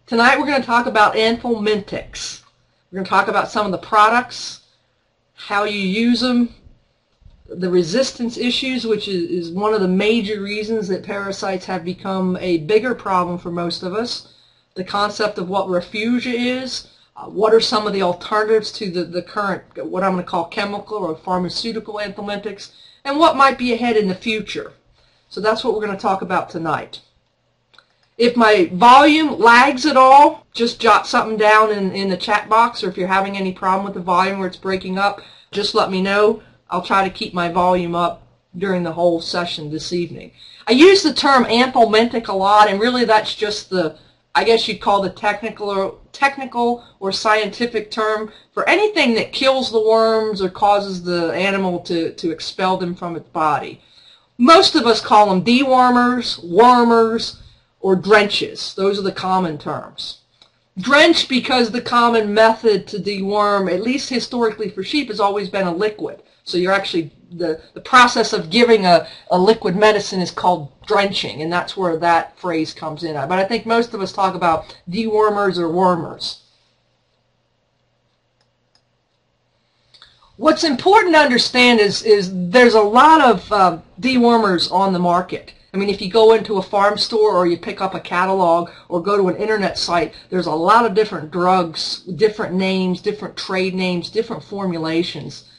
Tonight we're going to talk about Anthelmintics. We're going to talk about some of the products, how you use them, the resistance issues, which is one of the major reasons that parasites have become a bigger problem for most of us, the concept of what Refuge is, what are some of the alternatives to the current, what I'm going to call chemical or pharmaceutical anthelmintics, and what might be ahead in the future. So that's what we're going to talk about tonight. If my volume lags at all, just jot something down in the chat box, or if you're having any problem with the volume where it's breaking up, just let me know. I'll try to keep my volume up during the whole session this evening. I use the term anthelmintic a lot, and really that's just the, I guess you'd call the technical or scientific term for anything that kills the worms or causes the animal to expel them from its body. Most of us call them dewormers, wormers, or drenches. Those are the common terms. Drench because the common method to deworm, at least historically for sheep, has always been a liquid. So you're actually, the process of giving a liquid medicine is called drenching, and that's where that phrase comes in. But I think most of us talk about dewormers or wormers. What's important to understand is there's a lot of dewormers on the market. I mean, if you go into a farm store or you pick up a catalog or go to an internet site, there's a lot of different drugs, different names, different trade names, different formulations.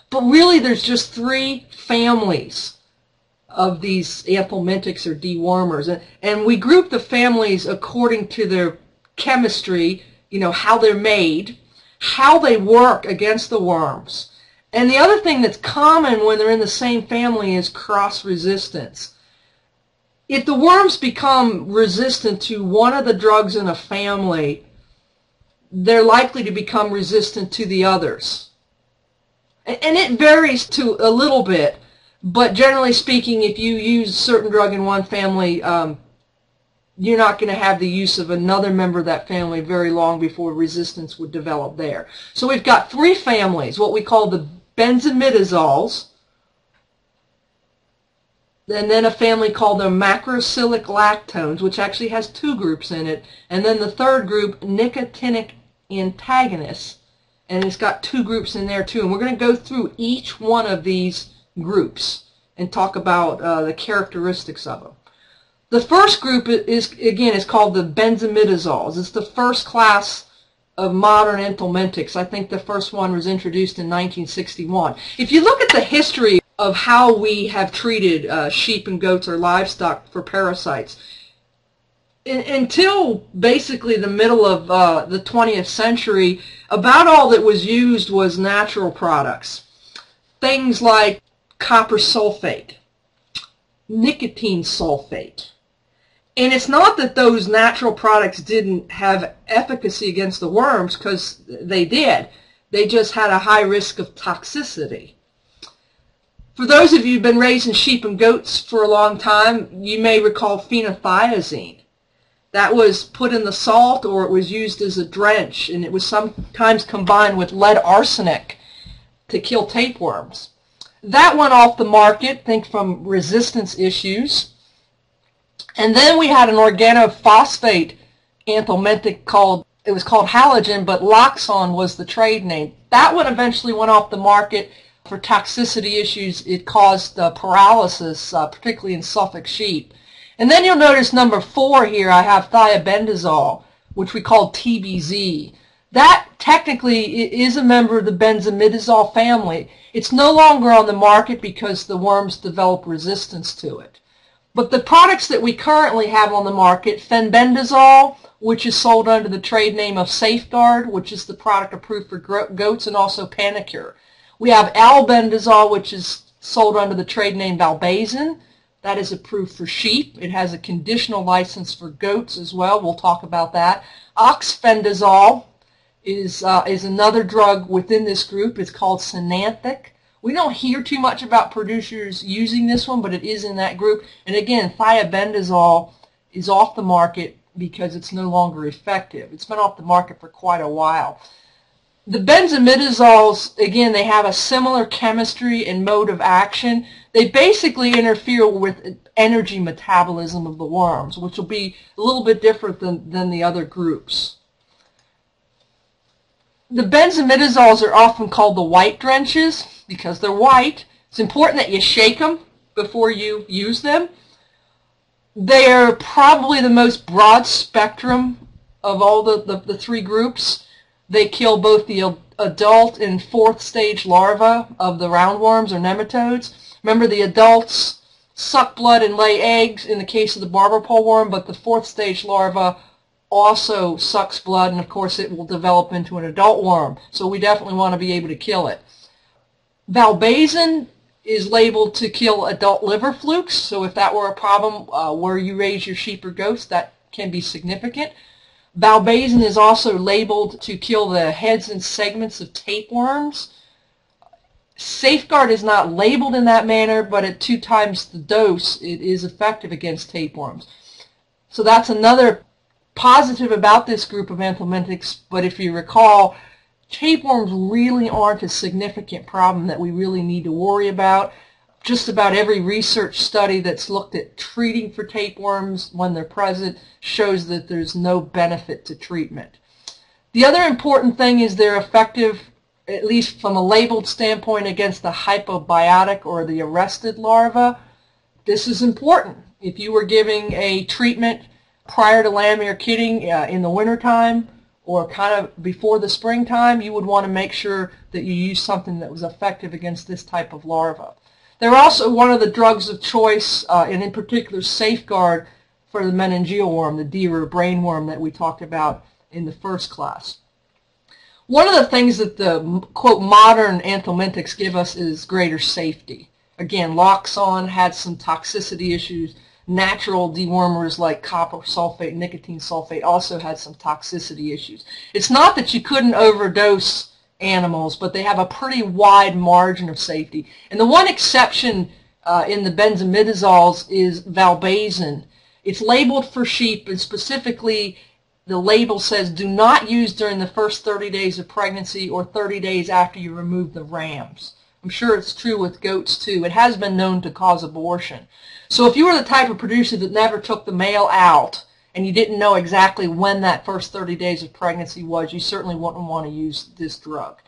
But really there's just three families of these anthelmintics or dewormers. And we group the families according to their chemistry, you know, how they're made, how they work against the worms. And the other thing that's common when they're in the same family is cross-resistance. If the worms become resistant to one of the drugs in a family, they're likely to become resistant to the others. And it varies to a little bit, but generally speaking, if you use a certain drug in one family, you're not going to have the use of another member of that family very long before resistance would develop there. So we've got three families, what we call the benzimidazoles, and then a family called the macrocyclic lactones, which actually has two groups in it, and then the third group, nicotinic antagonists, and it's got two groups in there too. And we're going to go through each one of these groups and talk about the characteristics of them. The first group is called the benzimidazoles. It's the first class of modern anthelmintics. I think the first one was introduced in 1961. If you look at the history of how we have treated sheep and goats or livestock for parasites, until basically the middle of the 20th century, about all that was used was natural products. Things like copper sulfate, nicotine sulfate. And it's not that those natural products didn't have efficacy against the worms, because they did. They just had a high risk of toxicity. For those of you who've been raising sheep and goats for a long time, you may recall phenothiazine. That was put in the salt, or it was used as a drench, and it was sometimes combined with lead arsenic to kill tapeworms. That went off the market, think from resistance issues. And then we had an organophosphate anthelmintic called halogen, but Loxone was the trade name. That one eventually went off the market for toxicity issues. It caused paralysis, particularly in Suffolk sheep. And then you'll notice number 4 here, I have thiabendazole, which we call TBZ. That technically is a member of the benzimidazole family. It's no longer on the market because the worms develop resistance to it. But the products that we currently have on the market, fenbendazole, which is sold under the trade name of Safeguard, which is the product approved for goats, and also Panicure. We have albendazole, which is sold under the trade name Valbazin. That is approved for sheep. It has a conditional license for goats as well. We'll talk about that. Oxfendazole is another drug within this group. It's called Synanthic. We don't hear too much about producers using this one, but it is in that group. And again, thiabendazole is off the market because it's no longer effective. It's been off the market for quite a while. The benzimidazoles, again, they have a similar chemistry and mode of action. They basically interfere with energy metabolism of the worms, which will be a little bit different than the other groups. The benzimidazoles are often called the white drenches because they're white. It's important that you shake them before you use them. They are probably the most broad spectrum of all the three groups. They kill both the adult and fourth stage larvae of the roundworms or nematodes. Remember, the adults suck blood and lay eggs in the case of the barber pole worm, but the fourth stage larva also sucks blood, and of course it will develop into an adult worm. So we definitely want to be able to kill it. Valbazen is labeled to kill adult liver flukes, so if that were a problem where you raise your sheep or goats, that can be significant. Valbazen is also labeled to kill the heads and segments of tapeworms. Safeguard is not labeled in that manner, but at 2 times the dose, it is effective against tapeworms. So that's another positive about this group of anthelmintics, but if you recall, tapeworms really aren't a significant problem that we really need to worry about. Just about every research study that's looked at treating for tapeworms when they're present shows that there's no benefit to treatment. The other important thing is they're effective, at least from a labeled standpoint, against the hypobiotic or the arrested larva. This is important. If you were giving a treatment prior to lambing or kidding in the wintertime or kind of before the springtime, you would want to make sure that you use something that was effective against this type of larva. They're also one of the drugs of choice, and in particular Safeguard, for the meningeal worm, the deer brain worm that we talked about in the first class. One of the things that the, quote, modern anthelmintics give us is greater safety. Again, Loxone had some toxicity issues. Natural dewormers like copper sulfate, nicotine sulfate also had some toxicity issues. It's not that you couldn't overdose animals, but they have a pretty wide margin of safety. And the one exception in the benzimidazoles is Valbazen. It's labeled for sheep, and specifically the label says do not use during the first 30 days of pregnancy or 30 days after you remove the rams. I'm sure it's true with goats too. It has been known to cause abortion. So if you were the type of producer that never took the male out and you didn't know exactly when that first 30 days of pregnancy was, you certainly wouldn't want to use this drug.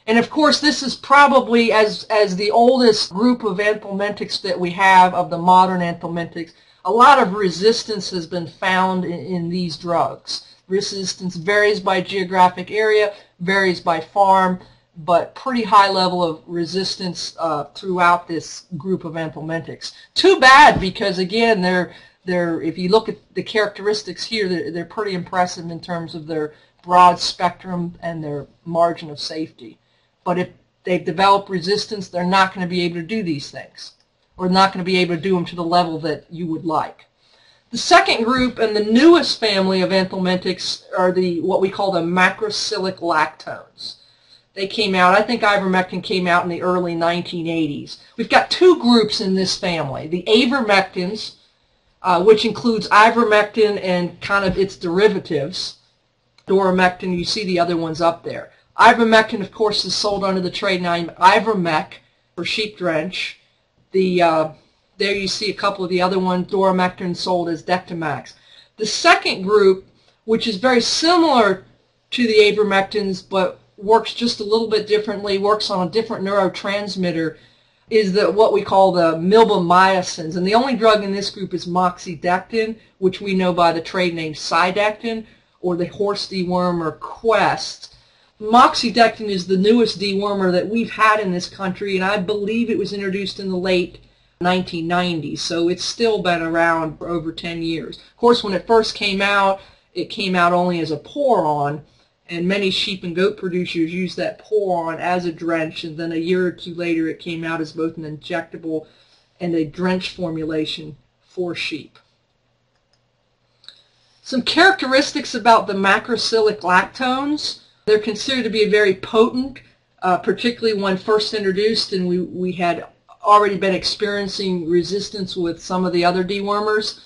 And of course, this is probably, as the oldest group of anthelmintics that we have of the modern anthelmintics, a lot of resistance has been found in these drugs. Resistance varies by geographic area, varies by farm, but pretty high level of resistance throughout this group of anthelmintics. Too bad, because again, if you look at the characteristics here, they're pretty impressive in terms of their broad spectrum and their margin of safety. But if they've developed resistance, they're not going to be able to do these things, or not going to be able to do them to the level that you would like. The second group and the newest family of anthelmintics are what we call the macrocyclic lactones. They came out, I think ivermectin came out in the early 1980s. We've got 2 groups in this family. The avermectins, which includes ivermectin and kind of its derivatives. Deworming, you see the other ones up there. Ivermectin, of course, is sold under the trade name Ivermec for sheep drench. There you see a couple of the other ones, Deworming sold as Dectomax. The second group, which is very similar to the avermectins but works just a little bit differently, works on a different neurotransmitter, is what we call the milbemycins. And the only drug in this group is moxidectin, which we know by the trade name Cydectin, or the horse dewormer Quest. Moxidectin is the newest dewormer that we've had in this country, and I believe it was introduced in the late 1990s, so it's still been around for over 10 years. Of course, when it first came out, it came out only as a pour-on, and many sheep and goat producers used that pour-on as a drench, and then a year or 2 later it came out as both an injectable and a drench formulation for sheep. Some characteristics about the macrocyclic lactones. They're considered to be very potent, particularly when first introduced, and we had already been experiencing resistance with some of the other dewormers.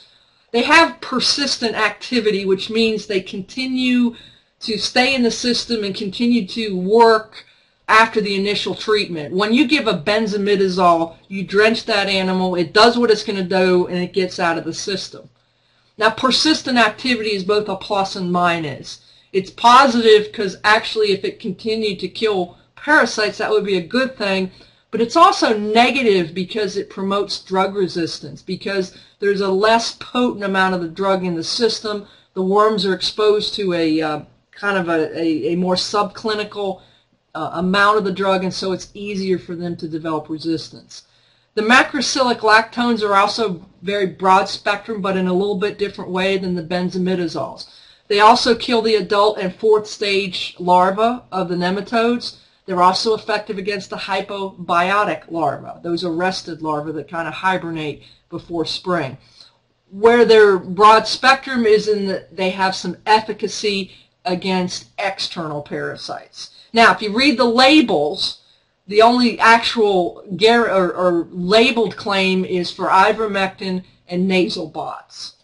They have persistent activity, which means they continue to stay in the system and continue to work after the initial treatment. When you give a benzimidazole, you drench that animal, it does what it's going to do, and it gets out of the system. Now, persistent activity is both a plus and minus. It's positive because actually if it continued to kill parasites, that would be a good thing, but it's also negative because it promotes drug resistance, because there's a less potent amount of the drug in the system. The worms are exposed to a kind of a more subclinical amount of the drug, and so it's easier for them to develop resistance. The macrocyclic lactones are also very broad spectrum, but in a little bit different way than the benzimidazoles. They also kill the adult and fourth stage larvae of the nematodes. They're also effective against the hypobiotic larvae, those arrested larvae that kind of hibernate before spring. Where their broad spectrum is in that they have some efficacy against external parasites. Now, if you read the labels, the only actual or labeled claim is for ivermectin and nasal bots.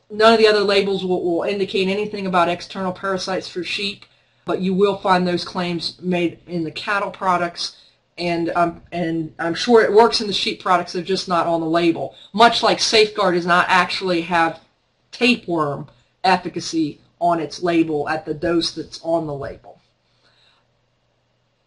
None of the other labels will indicate anything about external parasites for sheep, but you will find those claims made in the cattle products, and I'm sure it works in the sheep products. They're just not on the label. Much like Safeguard does not actually have tapeworm efficacy on its label at the dose that's on the label.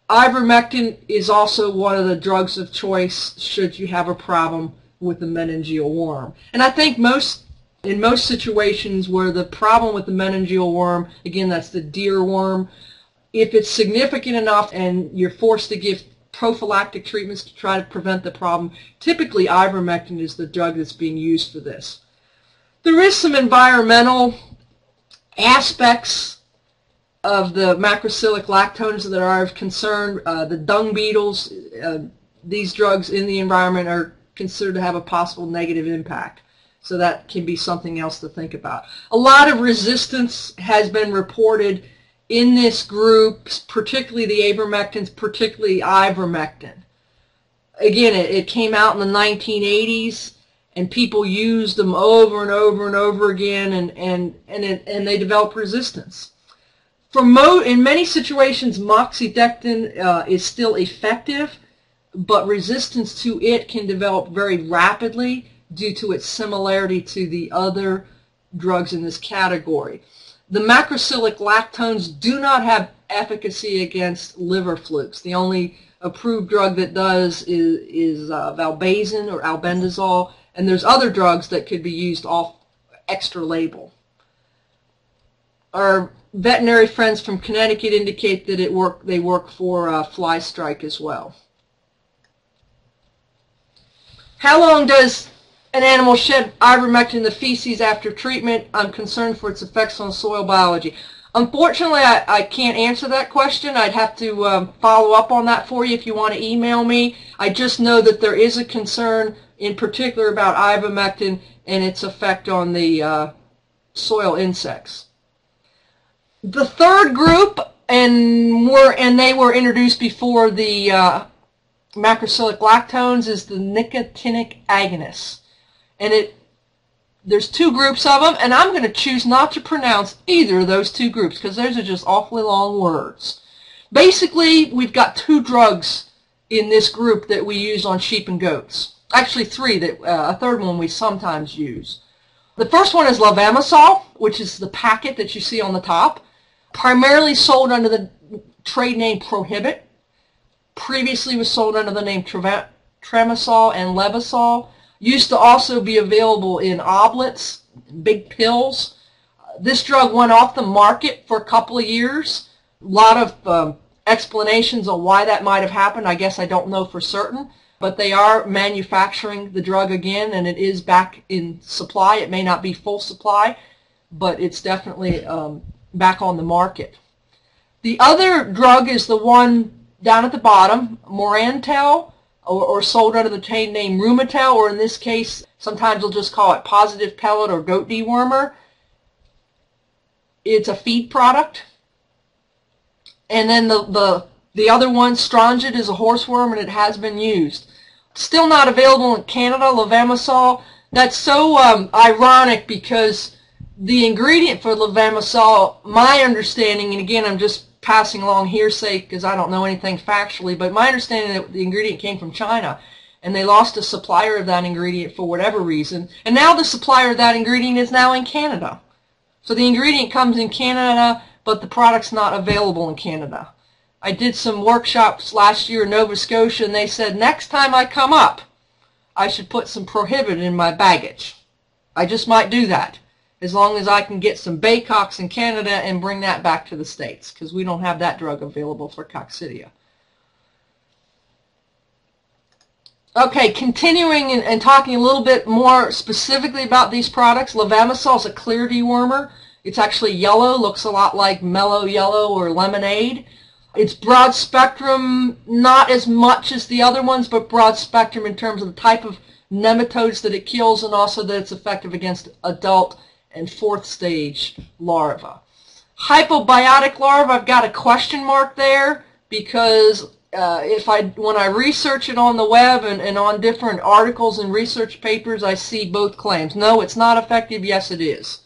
Ivermectin is also one of the drugs of choice should you have a problem with the meningeal worm. And I think in most situations where the problem with the meningeal worm, again, that's the deer worm, if it's significant enough and you're forced to give prophylactic treatments to try to prevent the problem, typically ivermectin is the drug that's being used for this. There is some environmental aspects of the macrocyclic lactones that are of concern. The dung beetles, these drugs in the environment are considered to have a possible negative impact. So that can be something else to think about. A lot of resistance has been reported in this group, particularly the avermectins, particularly ivermectin. Again, it came out in the 1980s, and people used them over and over and over again, and they developed resistance. In many situations, moxidectin is still effective, but resistance to it can develop very rapidly due to its similarity to the other drugs in this category. The macrocyclic lactones do not have efficacy against liver flukes. The only approved drug that does is valbazin or albendazole, and there's other drugs that could be used off extra label. Our veterinary friends from Connecticut indicate that they work for fly strike as well. How long does an animal shed ivermectin in the feces after treatment? I'm concerned for its effects on soil biology. Unfortunately, I can't answer that question. I'd have to follow up on that for you if you want to email me. I just know that there is a concern in particular about ivermectin and its effect on the soil insects. The third group, and they were introduced before the macrocyclic lactones, is the nicotinic agonists. And there's two groups of them, and I'm going to choose not to pronounce either of those two groups because those are just awfully long words. Basically, we've got two drugs in this group that we use on sheep and goats. Actually, three. A third one we sometimes use. The first one is levamisole, which is the packet that you see on the top, primarily sold under the trade name Prohibit. Previously was sold under the name Tremisol and Levasol. Used to also be available in oblets, big pills. This drug went off the market for a couple of years. A lot of explanations on why that might have happened. I guess I don't know for certain. But they are manufacturing the drug again, and it is back in supply. It may not be full supply, but it's definitely back on the market. The other drug is the one down at the bottom, Morantel, or sold under the trade name Rheumatel, or in this case, sometimes they'll just call it positive pellet or goat dewormer. It's a feed product. And then the other one, Strongyt, is a horseworm, and it has been used. Still not available in Canada, levamisole. That's so ironic because The ingredient for levamisole, my understanding, and again I'm just passing along hearsay because I don't know anything factually, but my understanding that the ingredient came from China, and they lost a supplier of that ingredient for whatever reason, and now the supplier of that ingredient is now in Canada. So the ingredient comes in Canada, but the product's not available in Canada. I did some workshops last year in Nova Scotia, and they said next time I come up, I should put some prohibited in my baggage. I just might do that, as long as I can get some Baycox in Canada and bring that back to the States, because we don't have that drug available for Coccidia. Okay, continuing and talking a little bit more specifically about these products, levamisole is a clear dewormer. It's actually yellow, looks a lot like mellow yellow or lemonade. It's broad spectrum, not as much as the other ones, but broad spectrum in terms of the type of nematodes that it kills, and also that it's effective against adult and fourth stage larvae. Hypobiotic larvae, I've got a question mark there, because when I research it on the web and on different articles and research papers, I see both claims. No, it's not effective. Yes, it is.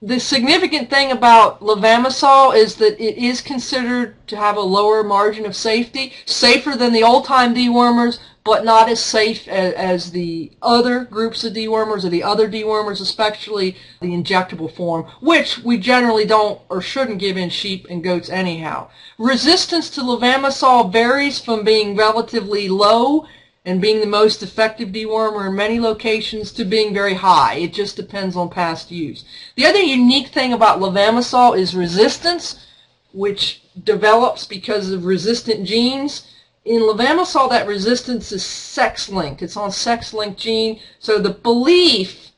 The significant thing about levamisole is that it is considered to have a lower margin of safety, safer than the old-time dewormers, but not as safe as the other groups of dewormers, or the other dewormers, especially the injectable form, which we generally don't or shouldn't give in sheep and goats anyhow. Resistance to levamisole varies from being relatively low and being the most effective dewormer in many locations to being very high. It just depends on past use. The other unique thing about levamisole is resistance, which develops because of resistant genes. In levamisole, that resistance is sex-linked. It's on sex-linked gene. So the belief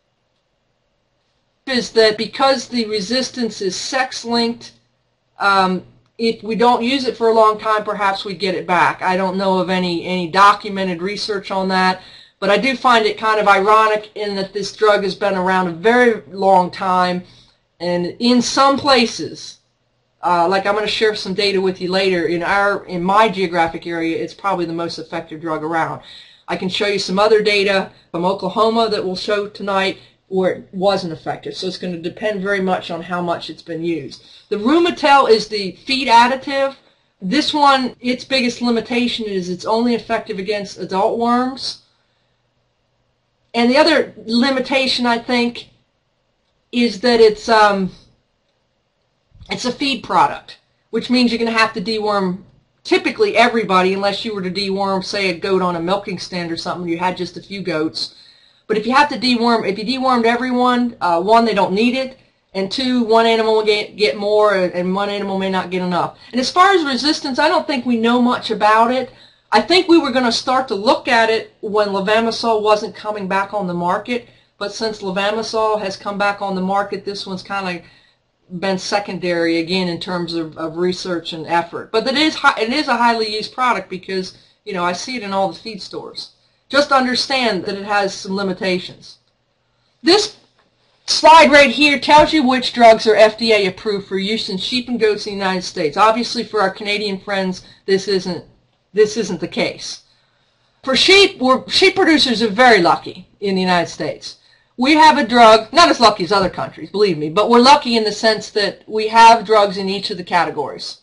is that because the resistance is sex-linked, if we don't use it for a long time, perhaps we get it back. I don't know of any documented research on that, but I do find it kind of ironic in that this drug has been around a very long time, and in some places, like I'm going to share some data with you later, in my geographic area, it's probably the most effective drug around. I can show you some other data from Oklahoma that we'll show tonight where it wasn't effective. So it's going to depend very much on how much it's been used. The Rumetel is the feed additive. This one, its biggest limitation is it's only effective against adult worms. And the other limitation, I think, is that it's a feed product, which means you're going to have to deworm typically everybody, unless you were to deworm, say, a goat on a milking stand or something, you had just a few goats. But if you have to deworm, if you dewormed everyone, one, they don't need it, and two, one animal will get more, and one animal may not get enough. And as far as resistance, I don't think we know much about it. I think we were going to start to look at it when levamisole wasn't coming back on the market, but since levamisole has come back on the market, this one's kind of been secondary again in terms of research and effort. But it is a highly used product because, you know, I see it in all the feed stores. Just understand that it has some limitations. This slide right here tells you which drugs are FDA approved for use in sheep and goats in the United States. Obviously, for our Canadian friends, this isn't the case. For sheep, sheep producers are very lucky in the United States. We have a drug, not as lucky as other countries, believe me, but we're lucky in the sense that we have drugs in each of the categories,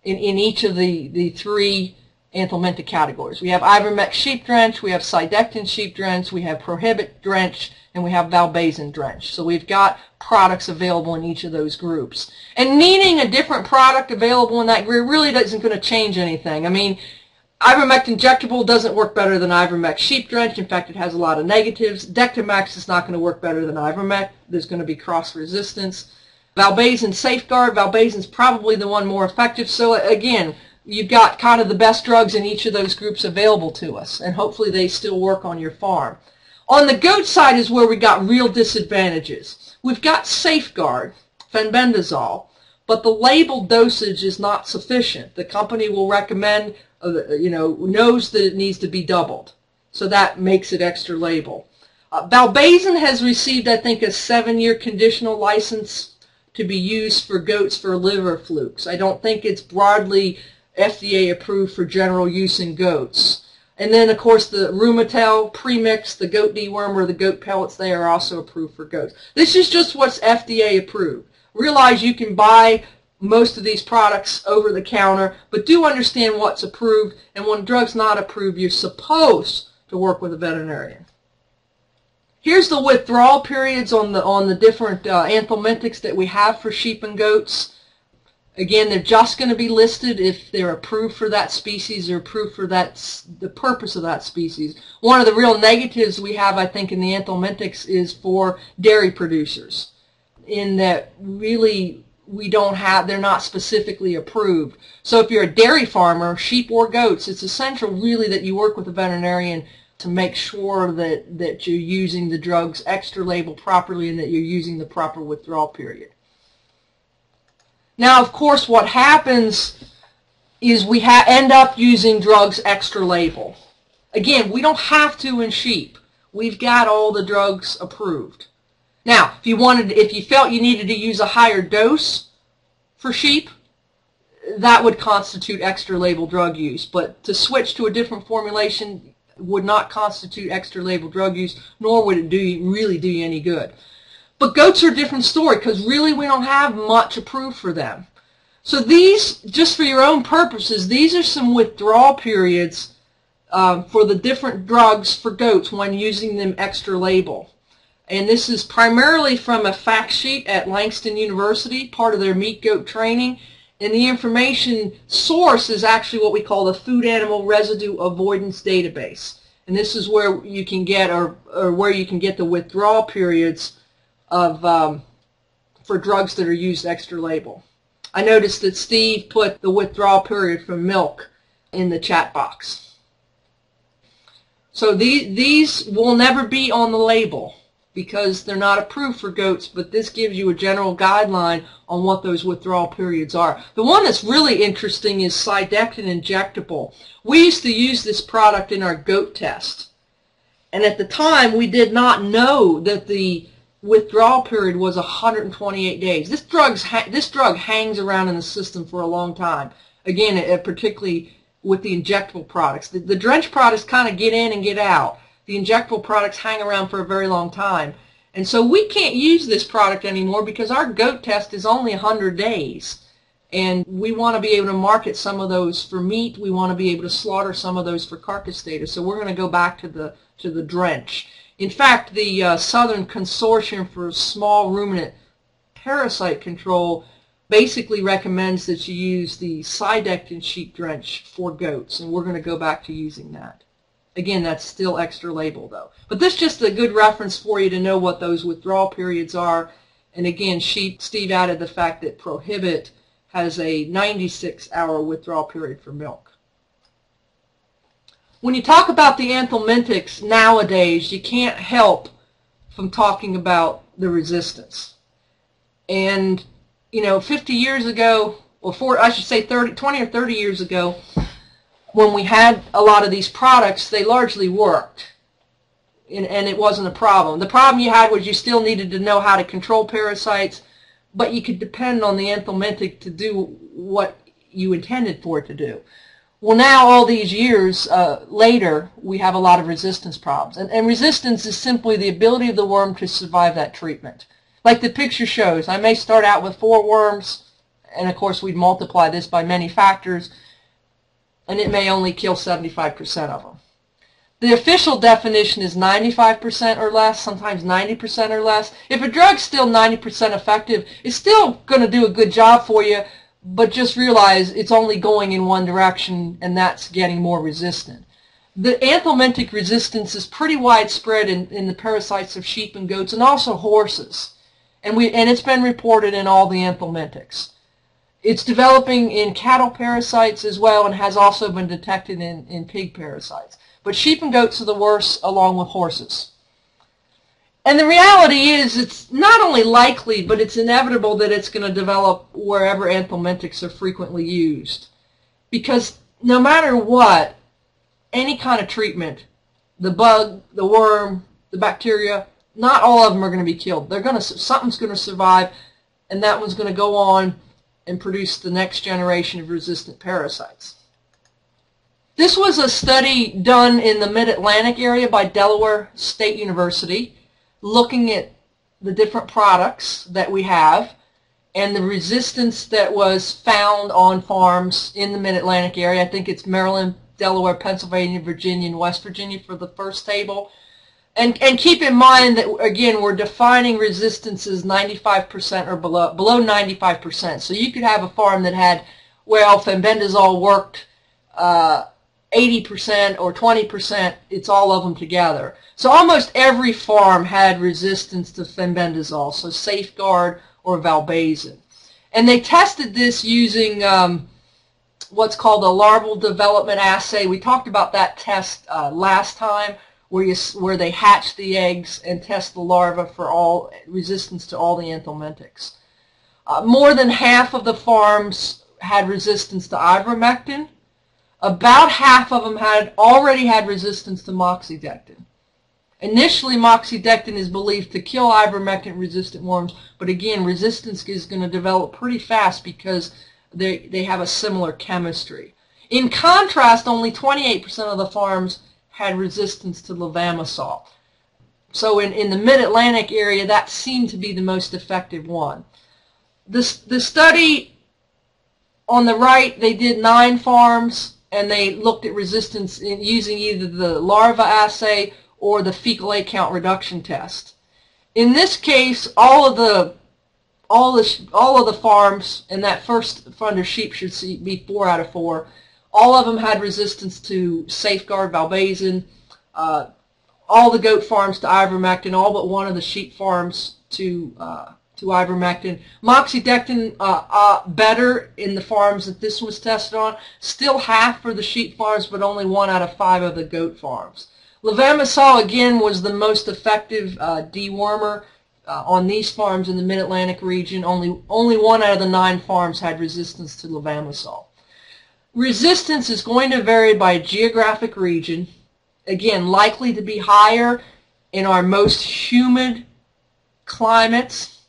in each of the three Anthelmintic categories. We have Ivermectin sheep drench, we have Cydectin sheep drench, we have Prohibit drench, and we have Valbazen drench. So we've got products available in each of those groups. And needing a different product available in that group really isn't going to change anything. I mean, Ivermectin injectable doesn't work better than Ivermectin sheep drench. In fact, it has a lot of negatives. Dectomax is not going to work better than Ivermectin. There's going to be cross-resistance. Valbazen Safeguard, Valbazen's probably the one more effective. So again, you've got kind of the best drugs in each of those groups available to us, and hopefully they still work on your farm. On the goat side is where we got real disadvantages. We've got Safeguard, fenbendazole, but the labeled dosage is not sufficient. The company will recommend, knows that it needs to be doubled, so that makes it extra label. Valbazen has received, I think, a 7-year conditional license to be used for goats for liver flukes. I don't think it's broadly FDA approved for general use in goats. And then, of course, the Rumetel premix, the goat dewormer, or the goat pellets, they are also approved for goats. This is just what's FDA approved. Realize you can buy most of these products over the counter, but do understand what's approved, and when a drug's not approved, you're supposed to work with a veterinarian. Here's the withdrawal periods on the different anthelmintics that we have for sheep and goats. Again, they're just going to be listed if they're approved for that species or approved for the purpose of that species. One of the real negatives we have, I think, in the anthelmintics is for dairy producers, in that really they're not specifically approved. So if you're a dairy farmer, sheep or goats, it's essential really that you work with a veterinarian to make sure that you're using the drugs extra label properly and that you're using the proper withdrawal period. Now, of course, what happens is we end up using drugs extra label. Again, we don't have to in sheep. We've got all the drugs approved. Now, if you felt you needed to use a higher dose for sheep, that would constitute extra label drug use. But to switch to a different formulation would not constitute extra label drug use, nor would it really do you any good. But goats are a different story because really we don't have much approved for them. So these, just for your own purposes, these are some withdrawal periods for the different drugs for goats when using them extra label. And this is primarily from a fact sheet at Langston University, part of their meat goat training. And the information source is actually what we call the Food Animal Residue Avoidance Database. And this is where you can get, or where you can get the withdrawal periods of for drugs that are used extra label. I noticed that Steve put the withdrawal period for milk in the chat box. So these will never be on the label because they're not approved for goats, but this gives you a general guideline on what those withdrawal periods are. The one that's really interesting is Cydectin injectable. We used to use this product in our goat test, and at the time we did not know that the withdrawal period was 128 days. This drug hangs around in the system for a long time. Again, particularly with the injectable products. The drench products kind of get in and get out. The injectable products hang around for a very long time. And so we can't use this product anymore because our goat test is only 100 days. And we want to be able to market some of those for meat. We want to be able to slaughter some of those for carcass data. So we're going to go back to the drench. In fact, the Southern Consortium for Small Ruminant Parasite Control basically recommends that you use the Cydectin sheep drench for goats, and we're going to go back to using that. Again, that's still extra label, though. But this is just a good reference for you to know what those withdrawal periods are. And again, Steve added the fact that Prohibit has a 96-hour withdrawal period for milk. When you talk about the anthelmintics nowadays, you can't help from talking about the resistance. And, you know, 50 years ago, or I should say 20 or 30 years ago, when we had a lot of these products, they largely worked. And it wasn't a problem. The problem you had was you still needed to know how to control parasites, but you could depend on the anthelmintic to do what you intended for it to do. Well, now, all these years later, we have a lot of resistance problems. And resistance is simply the ability of the worm to survive that treatment. Like the picture shows, I may start out with 4 worms, and of course we'd multiply this by many factors, and it may only kill 75% of them. The official definition is 95% or less, sometimes 90% or less. If a drug's still 90% effective, it's still going to do a good job for you, but just realize it's only going in one direction, and that's getting more resistant. The anthelmintic resistance is pretty widespread in the parasites of sheep and goats, and also horses. And it's been reported in all the anthelmintics. It's developing in cattle parasites as well, and has also been detected in pig parasites. But sheep and goats are the worst, along with horses. And the reality is, it's not only likely, but it's inevitable that it's going to develop wherever anthelmintics are frequently used. Because no matter what, any kind of treatment, the bug, the worm, the bacteria, not all of them are going to be killed. Something's going to survive, and that one's going to go on and produce the next generation of resistant parasites. This was a study done in the Mid-Atlantic area by Delaware State University, looking at the different products that we have and the resistance that was found on farms in the Mid-Atlantic area. I think it's Maryland, Delaware, Pennsylvania, Virginia, and West Virginia for the first table. And keep in mind that, again, we're defining resistance as 95% or below 95%. So you could have a farm that had, well, fenbendazole worked 80% or 20%, it's all of them together. So almost every farm had resistance to fenbendazole, so Safeguard or Valbazen. And they tested this using what's called a larval development assay. We talked about that test last time, where they hatch the eggs and test the larva for all resistance to all the anthelmintics. More than half of the farms had resistance to ivermectin. About half of them had already had resistance to moxidectin. Initially, moxidectin is believed to kill ivermectin-resistant worms, but again, resistance is going to develop pretty fast because they have a similar chemistry. In contrast, only 28% of the farms had resistance to levamisole. So in the Mid-Atlantic area, that seemed to be the most effective one. The study on the right, they did 9 farms, and they looked at resistance using either the larva assay or the fecal egg count reduction test. In this case, all of the farms, and that first funder sheep should be 4 out of 4. All of them had resistance to Safeguard, Valbazen, all the goat farms to ivermectin, all but one of the sheep farms to ivermectin. Moxidectin better in the farms that this was tested on. Still half for the sheep farms, but only 1 out of 5 of the goat farms. Levamisole, again, was the most effective dewormer on these farms in the Mid-Atlantic region. Only 1 out of the 9 farms had resistance to levamisole. Resistance is going to vary by geographic region. Again, likely to be higher in our most humid climates,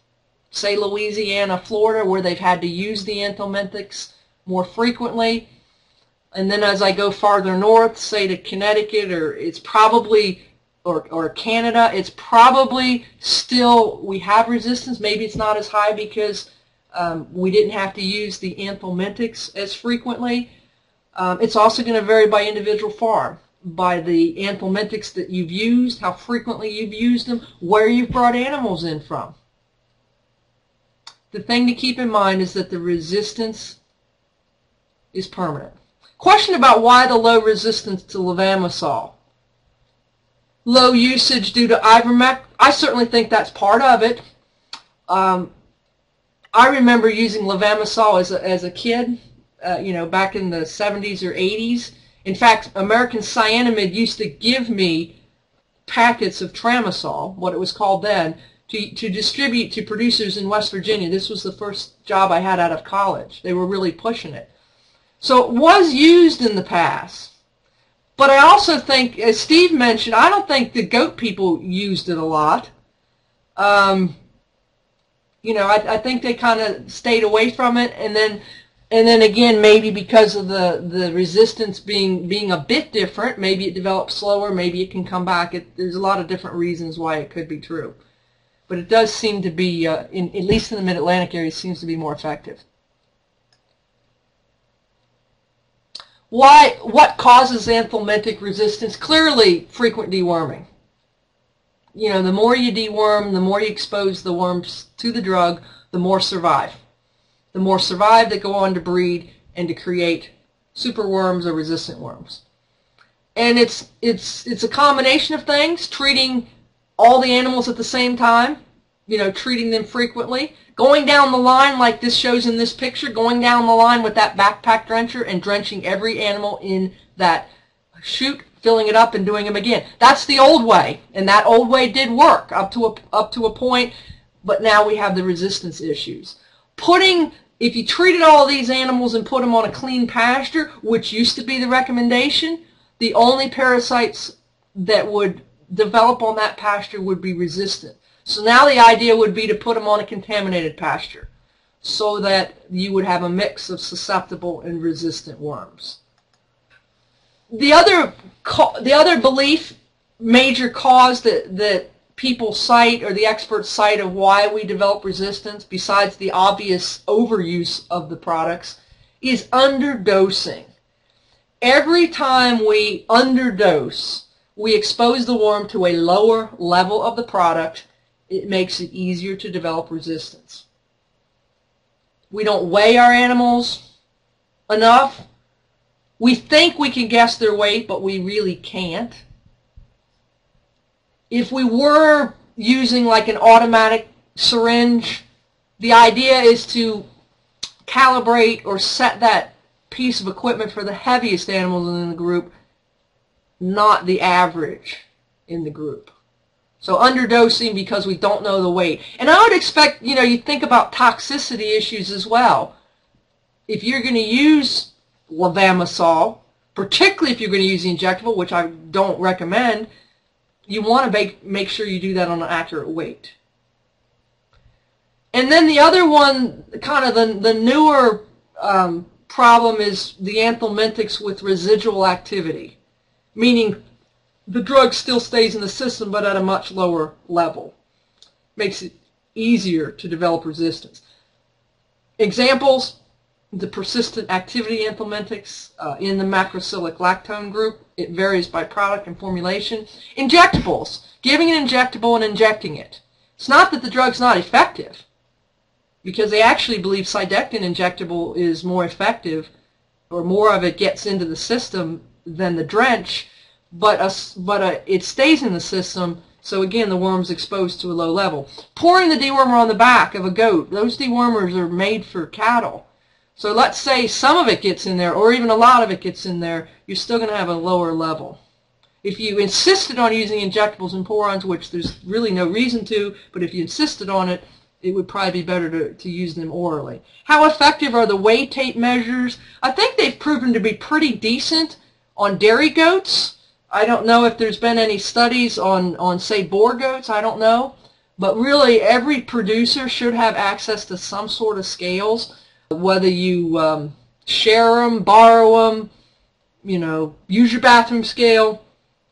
say Louisiana, Florida, where they've had to use the anthelmintics more frequently. And then as I go farther north, say to Connecticut, or Canada, it's probably still, we have resistance. Maybe it's not as high because we didn't have to use the anthelmintics as frequently. It's also going to vary by individual farm, by the anthelmintics that you've used, how frequently you've used them, where you've brought animals in from. The thing to keep in mind is that the resistance is permanent. Question about why the low resistance to levamisole. Low usage due to ivermectin. I certainly think that's part of it. I remember using levamisole as a kid, back in the 70s or 80s. In fact, American Cyanamid used to give me packets of Tramasol, what it was called then, to distribute to producers in West Virginia. This was the first job I had out of college. They were really pushing it. So it was used in the past. But I also think, as Steve mentioned, I don't think the goat people used it a lot. I think they kind of stayed away from it, and then again, maybe because of the resistance being a bit different, maybe it develops slower, maybe it can come back. There's a lot of different reasons why it could be true. But it does seem to be, at least in the Mid-Atlantic area, seems to be more effective. What causes anthelmintic resistance? Clearly, frequent deworming. The more you deworm, the more you expose the worms to the drug, the more survive. The more survive that go on to breed and to create superworms or resistant worms. And it's a combination of things, treating all the animals at the same time, treating them frequently, going down the line like this shows in this picture, going down the line with that backpack drencher and drenching every animal in that chute, filling it up and doing them again. That's the old way, and that old way did work up to a point, but now we have the resistance issues. If you treated all these animals and put them on a clean pasture, which used to be the recommendation, the only parasites that would develop on that pasture would be resistant. So now the idea would be to put them on a contaminated pasture so that you would have a mix of susceptible and resistant worms. The other belief, major cause that people cite, or the experts cite, of why we develop resistance, besides the obvious overuse of the products, is underdosing. Every time we underdose, we expose the worm to a lower level of the product. It makes it easier to develop resistance. We don't weigh our animals enough. We think we can guess their weight, but we really can't. If we were using like an automatic syringe, the idea is to calibrate or set that piece of equipment for the heaviest animals in the group, not the average in the group. So underdosing because we don't know the weight. And I would expect, you think about toxicity issues as well. If you're going to use levamisole, particularly if you're going to use the injectable, which I don't recommend, you want to make sure you do that on an accurate weight. And then the other one, kind of the newer problem, is the anthelmintics with residual activity, meaning the drug still stays in the system but at a much lower level. Makes it easier to develop resistance. Examples: the persistent activity anthelmintics in the macrocyclic lactone group. It varies by product and formulation. Injectables, giving an injectable and injecting it. It's not that the drug's not effective, because they actually believe Cydectin injectable is more effective, or more of it gets into the system than the drench, but it stays in the system, so again the worm's exposed to a low level. Pouring the dewormer on the back of a goat, those dewormers are made for cattle. So let's say some of it gets in there, or even a lot of it gets in there, you're still going to have a lower level. If you insisted on using injectables and pour-ons, which there's really no reason to, but if you insisted on it, it would probably be better to use them orally. How effective are the whey tape measures? I think they've proven to be pretty decent on dairy goats. I don't know if there's been any studies on say, boar goats. I don't know. But really, every producer should have access to some sort of scales. Whether you share them, borrow them, use your bathroom scale,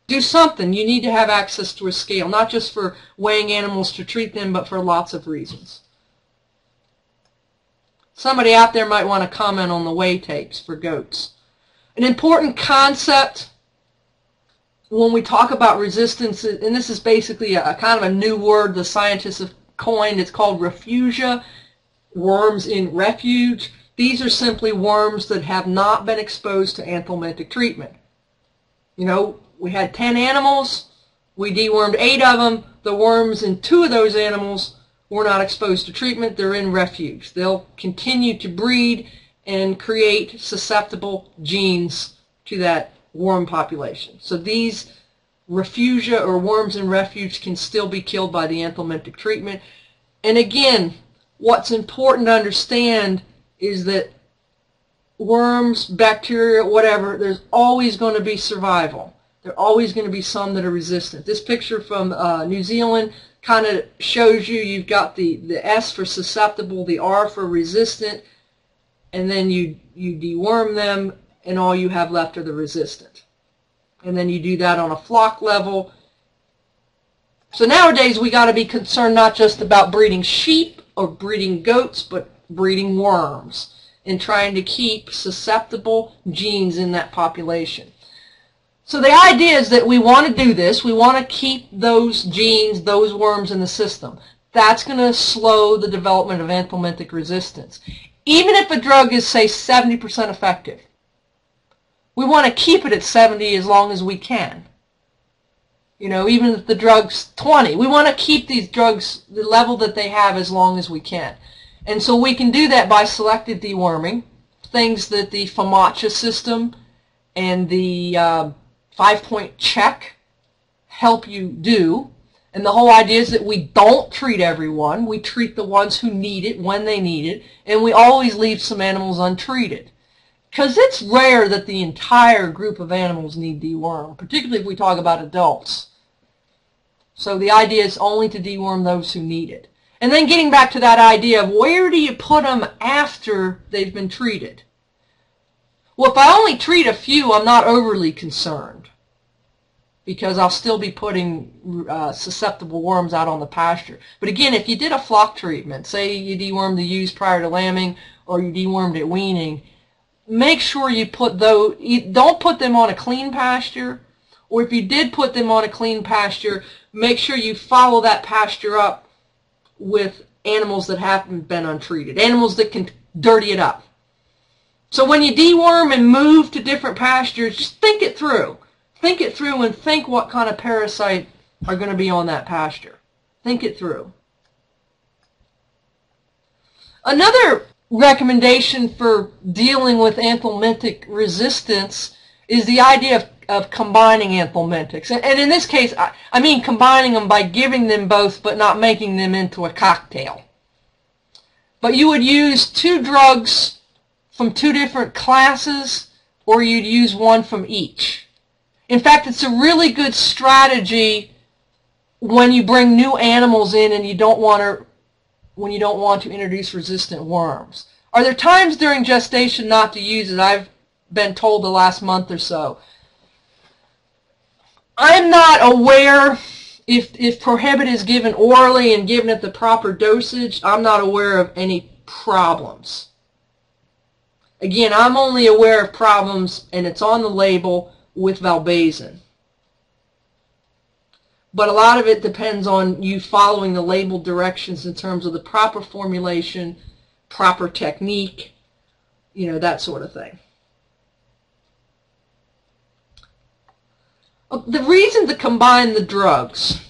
do something. You need to have access to a scale, not just for weighing animals to treat them, but for lots of reasons. Somebody out there might want to comment on the whey tapes for goats. An important concept when we talk about resistance, and this is basically a kind of a new word the scientists have coined, it's called Refuge. Worms in Refuge. These are simply worms that have not been exposed to anthelmintic treatment. We had 10 animals, we dewormed 8 of them. The worms in 2 of those animals were not exposed to treatment. They're in Refuge. They'll continue to breed and create susceptible genes to that worm population. So these Refugia, or worms in Refuge, can still be killed by the anthelmintic treatment. And again, what's important to understand is that worms, bacteria, whatever, there's always going to be survival. There are always going to be some that are resistant. This picture from New Zealand kind of shows you've got the S for susceptible, the R for resistant, and then you deworm them, and all you have left are the resistant. And then you do that on a flock level. So nowadays we got to be concerned not just about breeding sheep or breeding goats, but breeding worms and trying to keep susceptible genes in that population. So the idea is that we want to do this. We want to keep those genes, those worms in the system. That's going to slow the development of anthelmintic resistance. Even if a drug is, say, 70% effective, we want to keep it at 70 as long as we can. Even if the drug's 20, we want to keep these drugs the level that they have as long as we can. And so we can do that by selective deworming, things that the FAMACHA system and the 5-point check help you do. And the whole idea is that we don't treat everyone. We treat the ones who need it when they need it, and we always leave some animals untreated. Because it's rare that the entire group of animals need deworm, particularly if we talk about adults. So the idea is only to deworm those who need it. And then getting back to that idea of where do you put them after they've been treated? Well, if I only treat a few, I'm not overly concerned because I'll still be putting susceptible worms out on the pasture. But again, if you did a flock treatment, say you dewormed the ewes prior to lambing or you dewormed at weaning, make sure you put those, don't put them on a clean pasture, or if you did put them on a clean pasture, make sure you follow that pasture up with animals that haven't been untreated, animals that can dirty it up. So when you deworm and move to different pastures, just think it through. Think it through and think what kind of parasites are going to be on that pasture. Think it through. Another recommendation for dealing with anthelmintic resistance is the idea of combining anthelmintics. And in this case, I mean combining them by giving them both but not making them into a cocktail. But you would use 2 drugs from 2 different classes, or you'd use one from each. In fact, it's a really good strategy when you bring new animals in and you don't want to introduce resistant worms. Are there times during gestation not to use it? I've been told the last month or so. I'm not aware if Prohibit is given orally and given at the proper dosage. I'm not aware of any problems. Again, I'm only aware of problems, and it's on the label, with valbazen. But a lot of it depends on you following the label directions in terms of the proper formulation, proper technique, you know, that sort of thing. The reason to combine the drugs,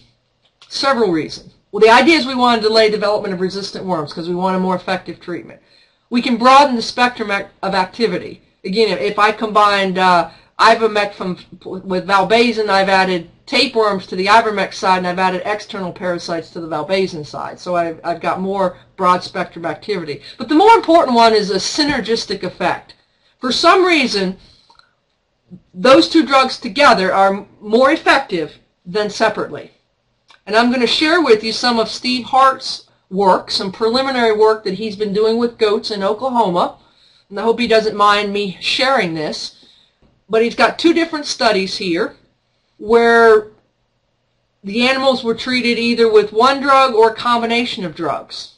several reasons. Well, the idea is we want to delay development of resistant worms because we want a more effective treatment. We can broaden the spectrum of activity. Again, if I combined Ivermectin with valbazen, I've added tapeworms to the Ivermectin side, and I've added external parasites to the valbazen side. So I've got more broad spectrum activity. But the more important one is a synergistic effect. For some reason, those 2 drugs together are more effective than separately. And I'm going to share with you some of Steve Hart's work, some preliminary work that he's been doing with goats in Oklahoma. And I hope he doesn't mind me sharing this. But he's got 2 different studies here where the animals were treated either with one drug or a combination of drugs.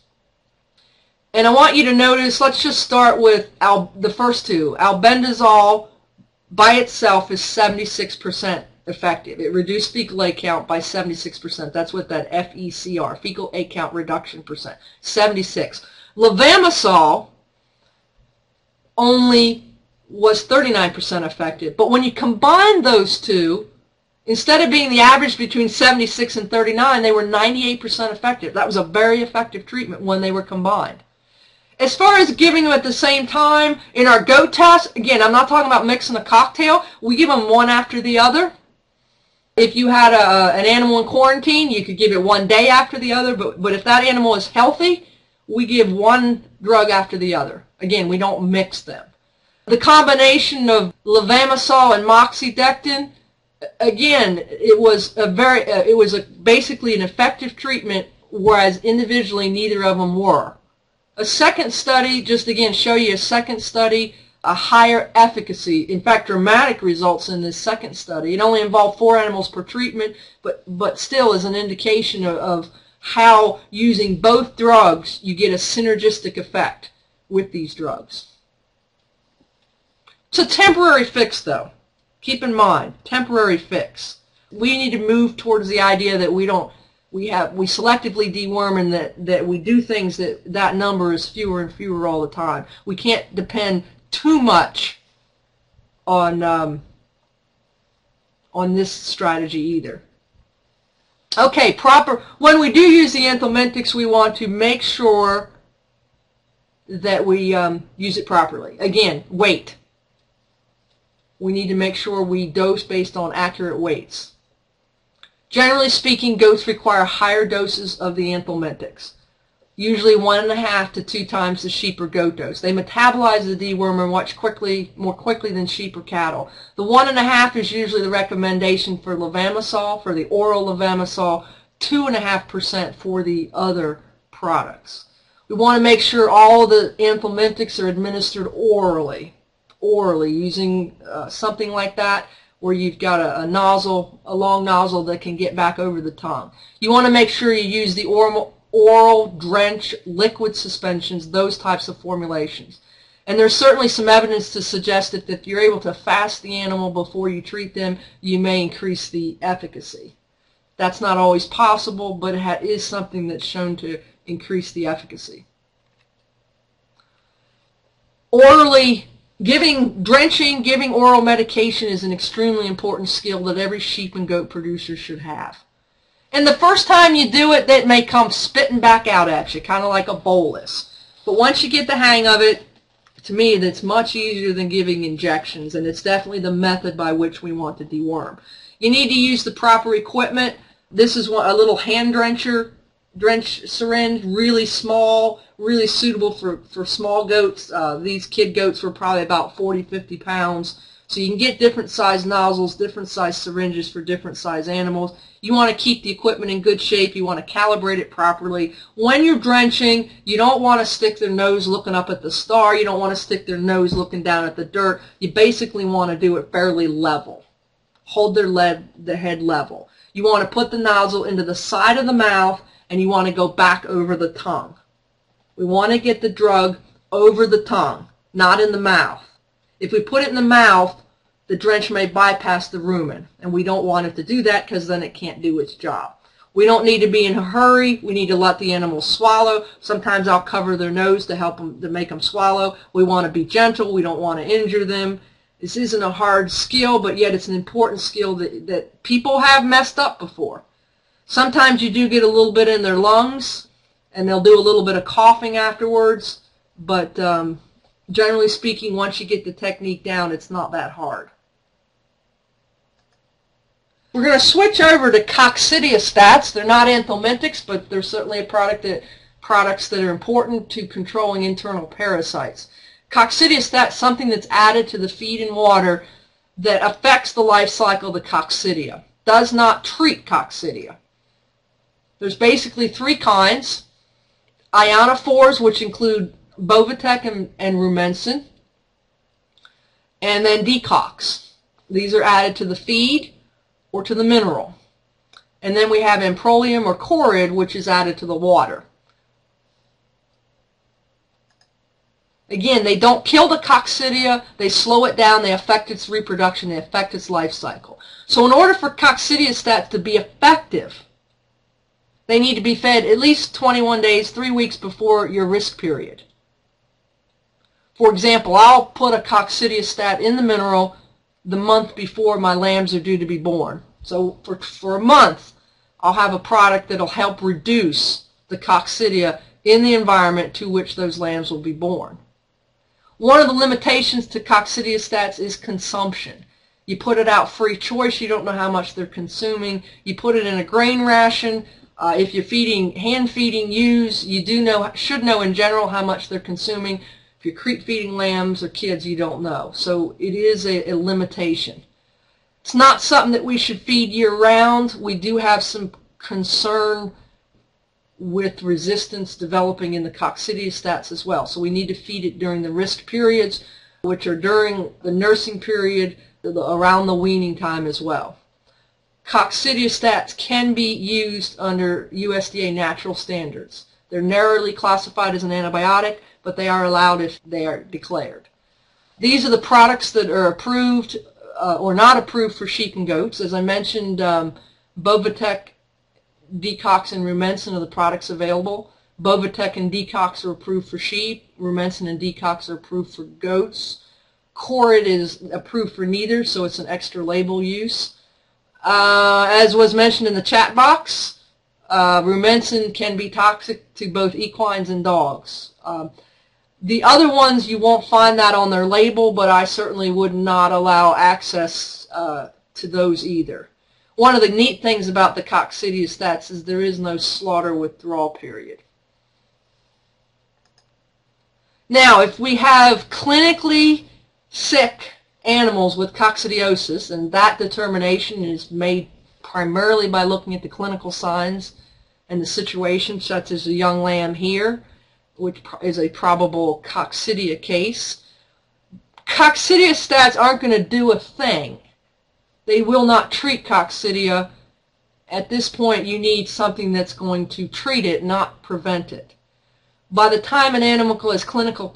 And I want you to notice, let's just start with the first 2. Albendazole by itself is 76% effective. It reduced fecal egg count by 76%. That's what that FECR, fecal egg count reduction percent, 76. Levamisole only was 39% effective. But when you combine those 2, instead of being the average between 76 and 39, they were 98% effective. That was a very effective treatment when they were combined. As far as giving them at the same time, in our goat test, again, I'm not talking about mixing a cocktail. We give them one after the other. If you had an animal in quarantine, you could give it one day after the other. But if that animal is healthy, we give one drug after the other. Again, we don't mix them. The combination of levamisole and moxidectin, again, it was basically an effective treatment, whereas individually neither of them were. A second study, just again show you a second study, a higher efficacy, in fact dramatic results in this second study. It only involved 4 animals per treatment, but still is an indication of how using both drugs you get a synergistic effect with these drugs. It's a temporary fix, though. Keep in mind, temporary fix. We need to move towards the idea that we selectively deworm and that we do things that number is fewer and fewer all the time. We can't depend too much on this strategy either. Okay, when we do use the anthelmintics, we want to make sure that we use it properly. Again, weight. We need to make sure we dose based on accurate weights. Generally speaking, goats require higher doses of the anthelmintics, usually 1.5 to 2 times the sheep or goat dose. They metabolize the dewormer more quickly than sheep or cattle. The 1.5 is usually the recommendation for levamisole, for the oral levamisole, 2.5% for the other products. We want to make sure all the anthelmintics are administered orally. orally using something like that, where you've got a nozzle, a long nozzle that can get back over the tongue. You want to make sure you use the oral drench, liquid suspensions, those types of formulations. And there's certainly some evidence to suggest that if you're able to fast the animal before you treat them, you may increase the efficacy. That's not always possible, but it is something that's shown to increase the efficacy. Orally, drenching, giving oral medication is an extremely important skill that every sheep and goat producer should have. And the first time you do it, that may come spitting back out at you, kind of like a bolus. But once you get the hang of it, to me, that's much easier than giving injections, and it's definitely the method by which we want to deworm. You need to use the proper equipment. This is a little hand drench syringe, really small, really suitable for small goats. These kid goats were probably about 40-50 pounds. So you can get different size nozzles, different size syringes for different size animals. You want to keep the equipment in good shape. You want to calibrate it properly. When you're drenching, you don't want to stick their nose looking up at the star. You don't want to stick their nose looking down at the dirt. You basically want to do it fairly level. Hold their head level. You want to put the nozzle into the side of the mouth, and you want to go back over the tongue. We want to get the drug over the tongue, not in the mouth. If we put it in the mouth, the drench may bypass the rumen, and we don't want it to do that because then it can't do its job. We don't need to be in a hurry. We need to let the animal swallow. Sometimes I'll cover their nose to help them, to make them swallow. We want to be gentle. We don't want to injure them. This isn't a hard skill, but yet it's an important skill that people have messed up before. Sometimes you do get a little bit in their lungs, and they'll do a little bit of coughing afterwards, but generally speaking, once you get the technique down, it's not that hard. We're going to switch over to Coccidia Stats. They're not Anthelmintics, but they're certainly products that are important to controlling internal parasites. Coccidia Stats is something that's added to the feed and water that affects the life cycle of the Coccidia. Does not treat Coccidia. There's basically three kinds. Ionophores, which include Bovatec and Rumensin, and then decox. These are added to the feed or to the mineral. And then we have Amprolium or Corid, which is added to the water. Again, they don't kill the Coccidia, they slow it down, they affect its reproduction, they affect its life cycle. So in order for Coccidia Stats to be effective, they need to be fed at least 21 days, 3 weeks before your risk period. For example, I'll put a Coccidia Stat in the mineral the month before my lambs are due to be born. So for a month, I'll have a product that will help reduce the Coccidia in the environment to which those lambs will be born. One of the limitations to Coccidia Stats is consumption. You put it out free choice, you don't know how much they're consuming. You put it in a grain ration. If you're hand feeding ewes, you should know in general how much they're consuming. If you're creep feeding lambs or kids, you don't know. So it is a limitation. It's not something that we should feed year-round. We do have some concern with resistance developing in the Coccidia Stats as well. So we need to feed it during the risk periods, which are during the nursing period, around the weaning time as well. Coccidia Stats can be used under USDA natural standards. They're narrowly classified as an antibiotic, but they are allowed if they are declared. These are the products that are approved or not approved for sheep and goats. As I mentioned, Bovatec, Decox, and Rumensin are the products available. Bovatec and Decox are approved for sheep. Rumensin and Decox are approved for goats. Corid is approved for neither, so it's an extra label use. As was mentioned in the chat box, Rumensin can be toxic to both equines and dogs. The other ones, you won't find that on their label, but I certainly would not allow access to those either. One of the neat things about the Coccidia Stats is there is no slaughter withdrawal period. Now, if we have clinically sick animals with coccidiosis, and that determination is made primarily by looking at the clinical signs and the situation, such as a young lamb here, which is a probable coccidia case, Coccidia Stats aren't going to do a thing. They will not treat coccidia. At this point, you need something that's going to treat it, not prevent it. By the time an animal is clinically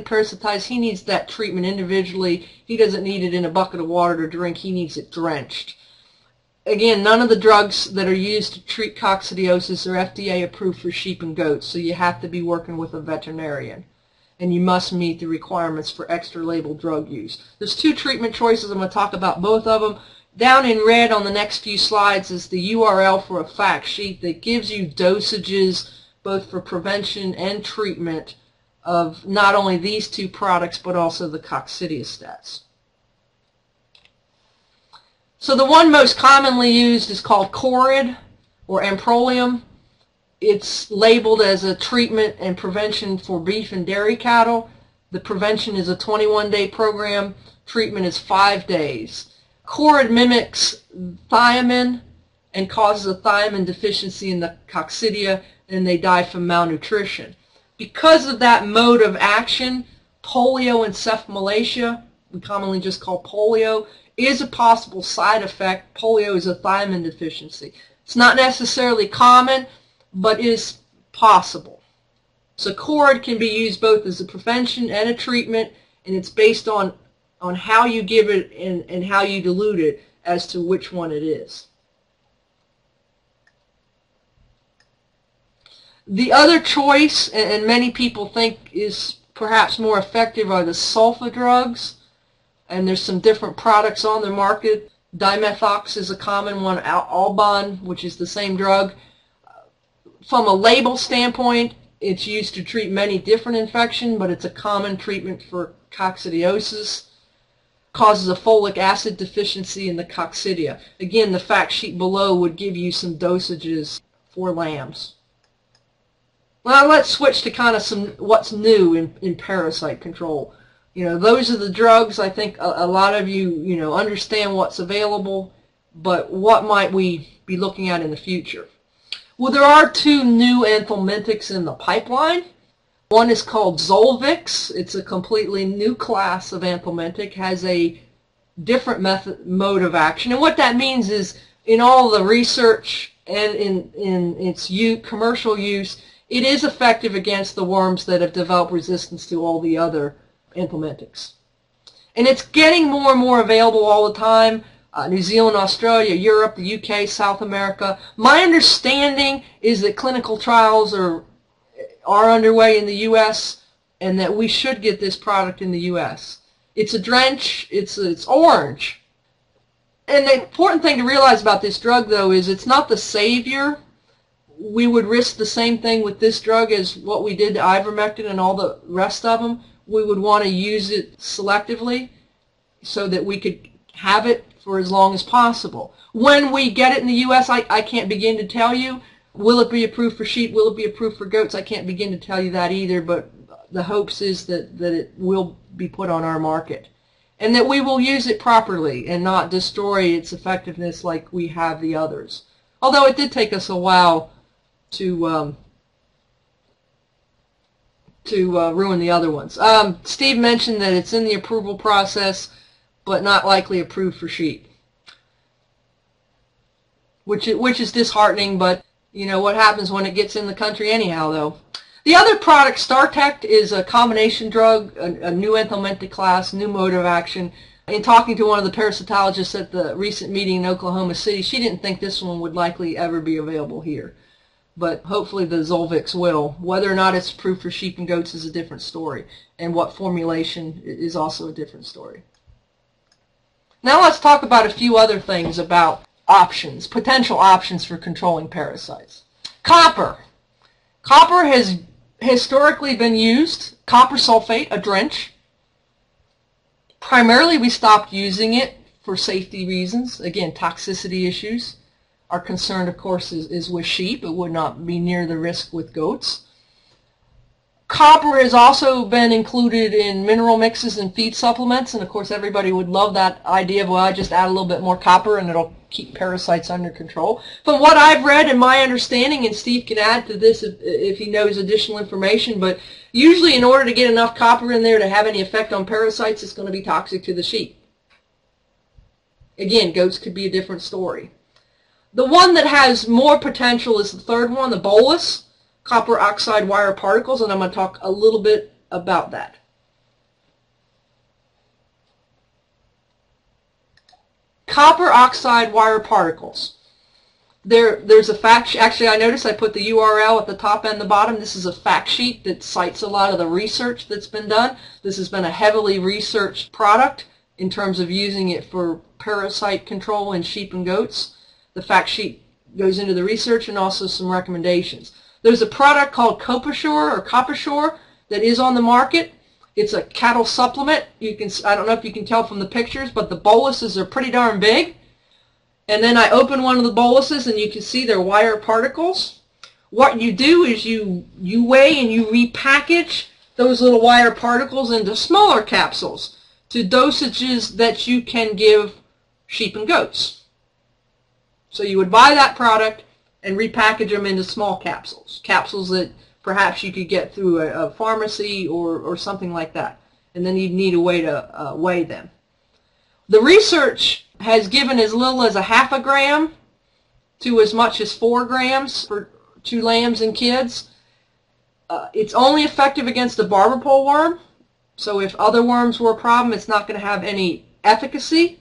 parasitized, he needs that treatment individually. He doesn't need it in a bucket of water to drink. He needs it drenched. Again, none of the drugs that are used to treat coccidiosis are FDA approved for sheep and goats, so you have to be working with a veterinarian. And you must meet the requirements for extra label drug use. There's two treatment choices. I'm going to talk about both of them. Down in red on the next few slides is the URL for a fact sheet that gives you dosages both for prevention and treatment of not only these two products but also the Coccidia Stats. So the one most commonly used is called Corid or Amprolium. It's labeled as a treatment and prevention for beef and dairy cattle. The prevention is a 21-day program. Treatment is 5 days. Corid mimics thiamine and causes a thiamine deficiency in the coccidia, and they die from malnutrition. Because of that mode of action, polioencephalomalacia, we commonly just call polio, is a possible side effect. Polio is a thiamine deficiency. It's not necessarily common, but is possible. So Corid can be used both as a prevention and a treatment, and it's based on how you give it and how you dilute it as to which one it is. The other choice, and many people think is perhaps more effective, are the sulfa drugs, and there's some different products on the market. Dimethyl is a common one, Alban, which is the same drug. From a label standpoint, it's used to treat many different infections, but it's a common treatment for coccidiosis. Causes a folic acid deficiency in the coccidia. Again, the fact sheet below would give you some dosages for lambs. Well, let's switch to kind of what's new in parasite control. Those are the drugs. I think a lot of you understand what's available, but what might we be looking at in the future? Well, there are two new anthelmintics in the pipeline. One is called Zolvix. It's a completely new class of anthelmintic, has a different mode of action. And what that means is in all the research and in its commercial use, it is effective against the worms that have developed resistance to all the other anthelmintics. And it's getting more and more available all the time. New Zealand, Australia, Europe, the UK, South America. My understanding is that clinical trials are underway in the U.S. and that we should get this product in the U.S. It's a drench. It's orange. And the important thing to realize about this drug, though, is it's not the savior. We would risk the same thing with this drug as what we did to Ivermectin and all the rest of them. We would want to use it selectively so that we could have it for as long as possible. When we get it in the U.S., I can't begin to tell you. Will it be approved for sheep? Will it be approved for goats? I can't begin to tell you that either, but the hopes is that it will be put on our market and that we will use it properly and not destroy its effectiveness like we have the others. Although it did take us a while to ruin the other ones. Steve mentioned that it's in the approval process, but not likely approved for sheep, which is disheartening, but what happens when it gets in the country anyhow, though. The other product, StarTect, is a combination drug, a new anthelmintic class, new mode of action. In talking to one of the parasitologists at the recent meeting in Oklahoma City, she didn't think this one would likely ever be available here. But hopefully the Zolvix will. Whether or not it's approved for sheep and goats is a different story, and what formulation is also a different story. Now let's talk about a few other things about options, potential options for controlling parasites. Copper. Copper has historically been used, copper sulfate, a drench. Primarily we stopped using it for safety reasons. Again, toxicity issues. Our concern, of course, is with sheep. It would not be near the risk with goats. Copper has also been included in mineral mixes and feed supplements, and of course everybody would love that idea of, well, I just add a little bit more copper and it'll keep parasites under control. From what I've read and my understanding, and Steve can add to this if he knows additional information, but usually in order to get enough copper in there to have any effect on parasites, it's going to be toxic to the sheep. Again, goats could be a different story. The one that has more potential is the third one, the bolus, copper oxide wire particles, and I'm going to talk a little bit about that. Copper oxide wire particles. There's a fact sheet. Actually, I noticed I put the URL at the top and the bottom. This is a fact sheet that cites a lot of the research that's been done. This has been a heavily researched product in terms of using it for parasite control in sheep and goats. The fact sheet goes into the research and also some recommendations. There's a product called Coppersure that is on the market. It's a cattle supplement. I don't know if you can tell from the pictures, but the boluses are pretty darn big. And then I open one of the boluses and you can see they're wire particles. What you do is you weigh and you repackage those little wire particles into smaller capsules to dosages that you can give sheep and goats. So you would buy that product and repackage them into small capsules. Capsules that perhaps you could get through a pharmacy or something like that. And then you'd need a way to weigh them. The research has given as little as ½ gram to as much as 4 grams for 2 lambs and kids. It's only effective against the barber pole worm. So if other worms were a problem, it's not going to have any efficacy.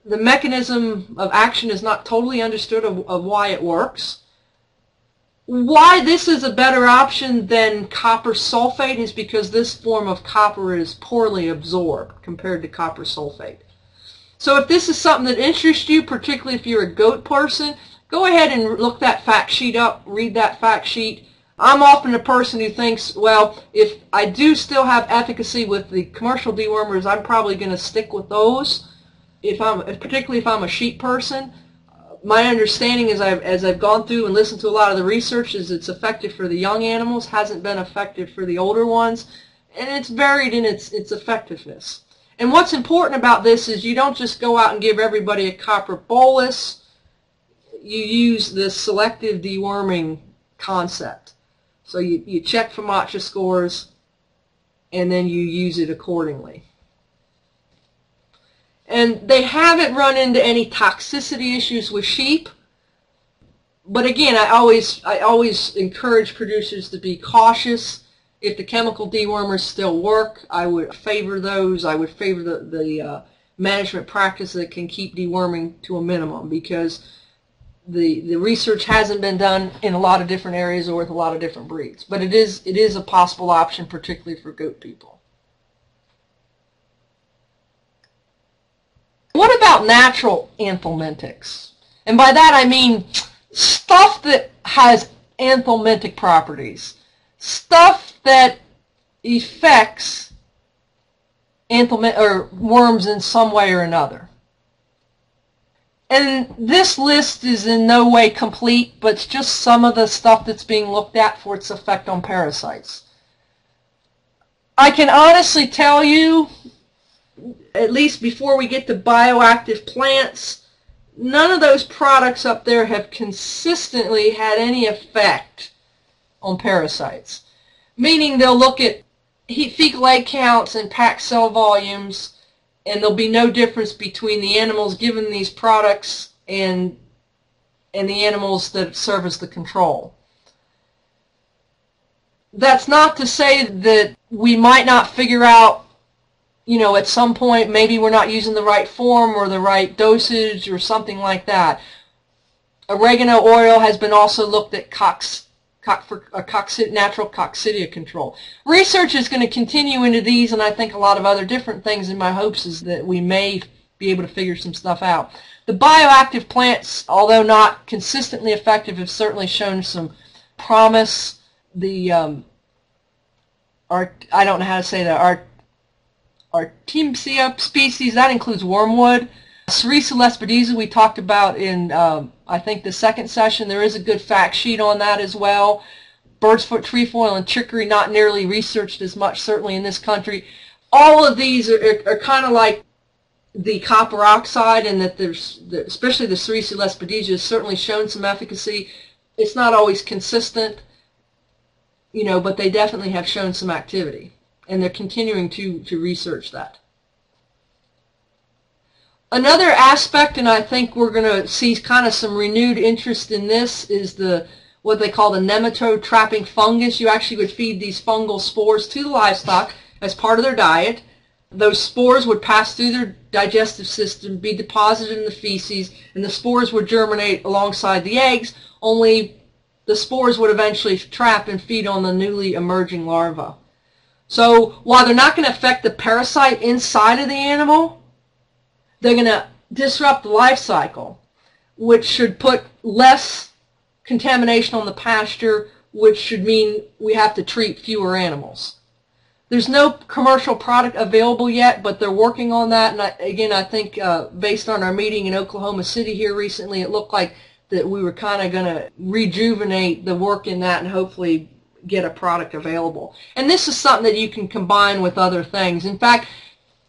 The mechanism of action is not totally understood of why it works. Why this is a better option than copper sulfate is because this form of copper is poorly absorbed compared to copper sulfate. So if this is something that interests you, particularly if you're a goat person, go ahead and look that fact sheet up, read that fact sheet. I'm often a person who thinks, well, if I do still have efficacy with the commercial dewormers, I'm probably going to stick with those. Particularly if I'm a sheep person. My understanding is as I've gone through and listened to a lot of the research is it's effective for the young animals, hasn't been effective for the older ones, and it's varied in its effectiveness. And what's important about this is you don't just go out and give everybody a copper bolus. You use the selective deworming concept. So you check for matcha scores and then you use it accordingly. And they haven't run into any toxicity issues with sheep. But again, I always encourage producers to be cautious. If the chemical dewormers still work, I would favor those. I would favor the management practice that can keep deworming to a minimum, because the research hasn't been done in a lot of different areas or with a lot of different breeds. But it is a possible option, particularly for goat people. What about natural anthelmintics? And by that I mean stuff that has anthelmintic properties. Stuff that affects worms in some way or another. And this list is in no way complete, but it's just some of the stuff that's being looked at for its effect on parasites. I can honestly tell you, at least before we get to bioactive plants, none of those products up there have consistently had any effect on parasites. Meaning they'll look at fecal egg counts and packed cell volumes, and there'll be no difference between the animals given these products and the animals that serve as the control. That's not to say that we might not figure out, at some point maybe we're not using the right form or the right dosage or something like that. Oregano oil has been also looked at for natural coccidia control. Research is going to continue into these, and I think a lot of other different things, and my hopes is that we may be able to figure some stuff out. The bioactive plants, although not consistently effective, have certainly shown some promise. I don't know how to say that, Artemisia species, that includes wormwood. Sericea lespedeza we talked about in, I think, the second session. There is a good fact sheet on that as well. bird's foot trefoil and chicory, not nearly researched as much, certainly in this country. All of these are kind of like the copper oxide, and that there's, especially the sericea lespedeza, has certainly shown some efficacy. It's not always consistent, you know, but they definitely have shown some activity, and they're continuing to research that. Another aspect, and I think we're going to see kind of some renewed interest in this, is what they call the nematode trapping fungus. You actually would feed these fungal spores to the livestock as part of their diet. Those spores would pass through their digestive system, be deposited in the feces, and the spores would germinate alongside the eggs, only the spores would eventually trap and feed on the newly emerging larva. So while they're not going to affect the parasite inside of the animal, they're going to disrupt the life cycle, which should put less contamination on the pasture, which should mean we have to treat fewer animals. There's no commercial product available yet, but they're working on that. And again, I think based on our meeting in Oklahoma City here recently, it looked like that we were kind of going to rejuvenate the work in that and hopefully get a product available. And this is something that you can combine with other things. In fact,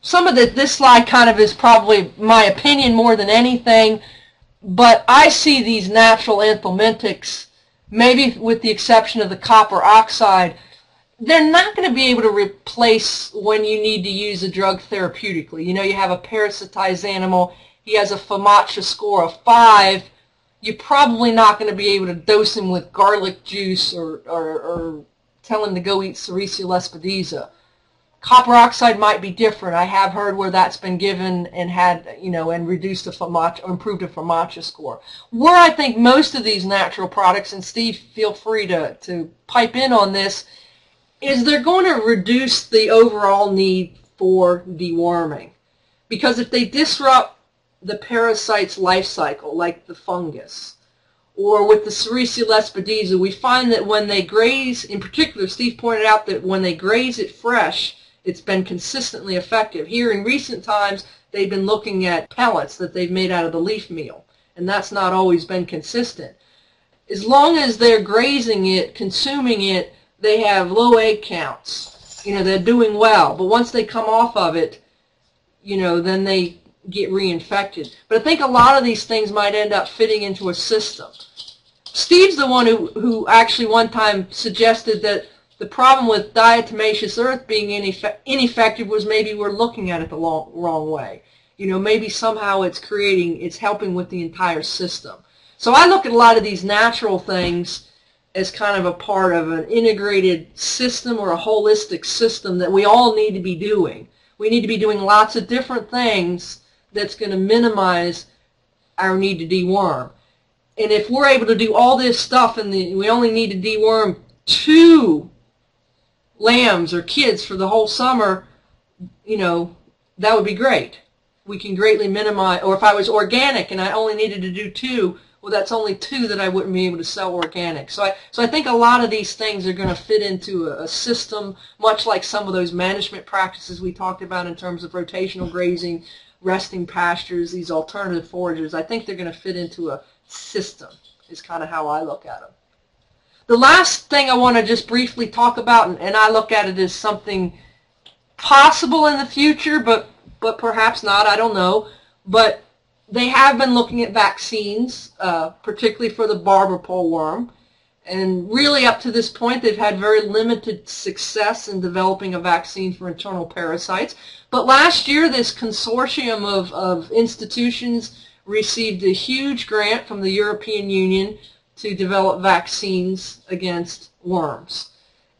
some of this slide kind of is probably my opinion more than anything, but I see these natural anthelmintics, maybe with the exception of the copper oxide, they're not going to be able to replace when you need to use a drug therapeutically. You know, you have a parasitized animal, he has a FAMACHA score of 5, you're probably not going to be able to dose him with garlic juice or tell him to go eat sericea lespedeza. Copper oxide might be different. I have heard where that's been given and had, you know, and reduced a FAMACHA or improved a FAMACHA score. Where I think most of these natural products, and Steve, feel free to pipe in on this, is they're going to reduce the overall need for deworming. Because if they disrupt the parasite's life cycle, like the fungus, or with the sericea lespedeza, we find that when they graze, in particular, Steve pointed out that when they graze it fresh, it's been consistently effective. Here in recent times, they've been looking at pellets that they've made out of the leaf meal, and that's not always been consistent. As long as they're grazing it, consuming it, they have low egg counts. You know, they're doing well, but once they come off of it, you know, then they get reinfected. But I think a lot of these things might end up fitting into a system. Steve's the one who actually one time suggested that the problem with diatomaceous earth being ineffective was maybe we're looking at it the wrong way. You know, maybe somehow it's helping with the entire system. So I look at a lot of these natural things as kind of a part of an integrated system or a holistic system that we all need to be doing. We need to be doing lots of different things that's going to minimize our need to deworm. And if we're able to do all this stuff and we only need to deworm 2 lambs or kids for the whole summer, you know, that would be great. We can greatly minimize, or if I was organic and I only needed to do 2, well, that's only 2 that I wouldn't be able to sell organic. So I think a lot of these things are going to fit into a system, much like some of those management practices we talked about in terms of rotational grazing, resting pastures, these alternative foragers. I think they're going to fit into a system, is kind of how I look at them. The last thing I want to just briefly talk about, and I look at it as something possible in the future, but perhaps not, I don't know, but they have been looking at vaccines, particularly for the barber pole worm, and really up to this point they've had very limited success in developing a vaccine for internal parasites. But last year this consortium of institutions received a huge grant from the European Union to develop vaccines against worms.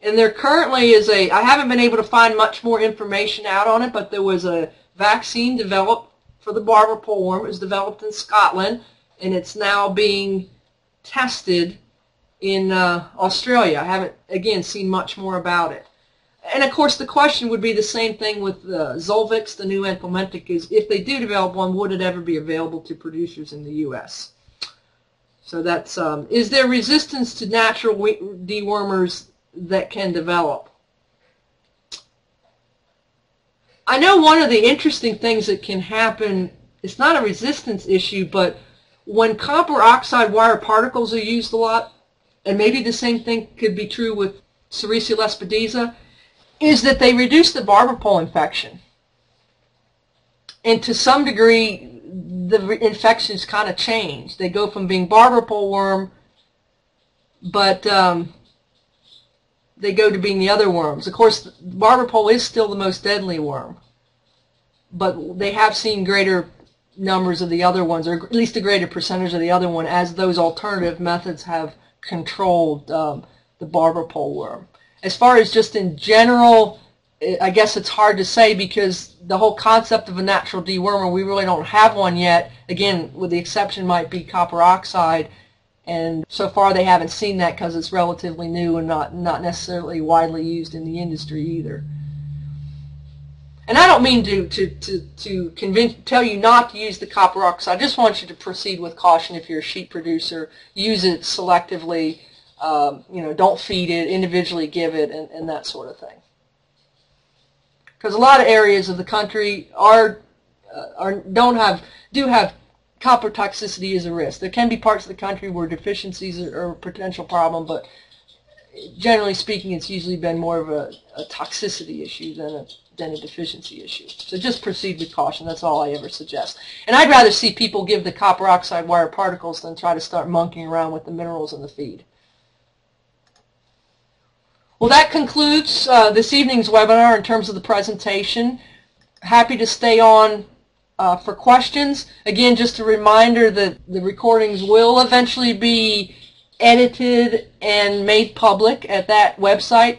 And there currently is I haven't been able to find much more information out on it, but there was a vaccine developed for the barber pole worm. It was developed in Scotland, and it's now being tested in Australia. I haven't, again, seen much more about it. And of course the question would be the same thing with Zolvix, the new anthelmintic, is if they do develop one, would it ever be available to producers in the U.S.? So that's, is there resistance to natural dewormers that can develop? I know one of the interesting things that can happen, it's not a resistance issue, but when copper oxide wire particles are used a lot, and maybe the same thing could be true with Sericea lespedeza, is that they reduce the barber pole infection. And to some degree, the infections kind of change. They go from being barber pole worm, but they go to being the other worms. Of course, barber pole is still the most deadly worm, but they have seen greater numbers of the other ones, or at least a greater percentage of the other one, as those alternative methods have controlled the barber pole worm. As far as just in general, I guess it's hard to say, because the whole concept of a natural dewormer, we really don't have one yet. Again, with the exception might be copper oxide, and so far they haven't seen that because it's relatively new and not necessarily widely used in the industry either. And I don't mean to tell you not to use the copper oxide. I just want you to proceed with caution if you're a sheep producer. Use it selectively. Don't feed it, individually give it, and that sort of thing. Because a lot of areas of the country do have copper toxicity as a risk. There can be parts of the country where deficiencies are a potential problem, but generally speaking, it's usually been more of a toxicity issue than a deficiency issue. So just proceed with caution. That's all I ever suggest. And I'd rather see people give the copper oxide wire particles than try to start monkeying around with the minerals in the feed. Well, that concludes this evening's webinar in terms of the presentation. Happy to stay on for questions. Again, just a reminder that the recordings will eventually be edited and made public at that website,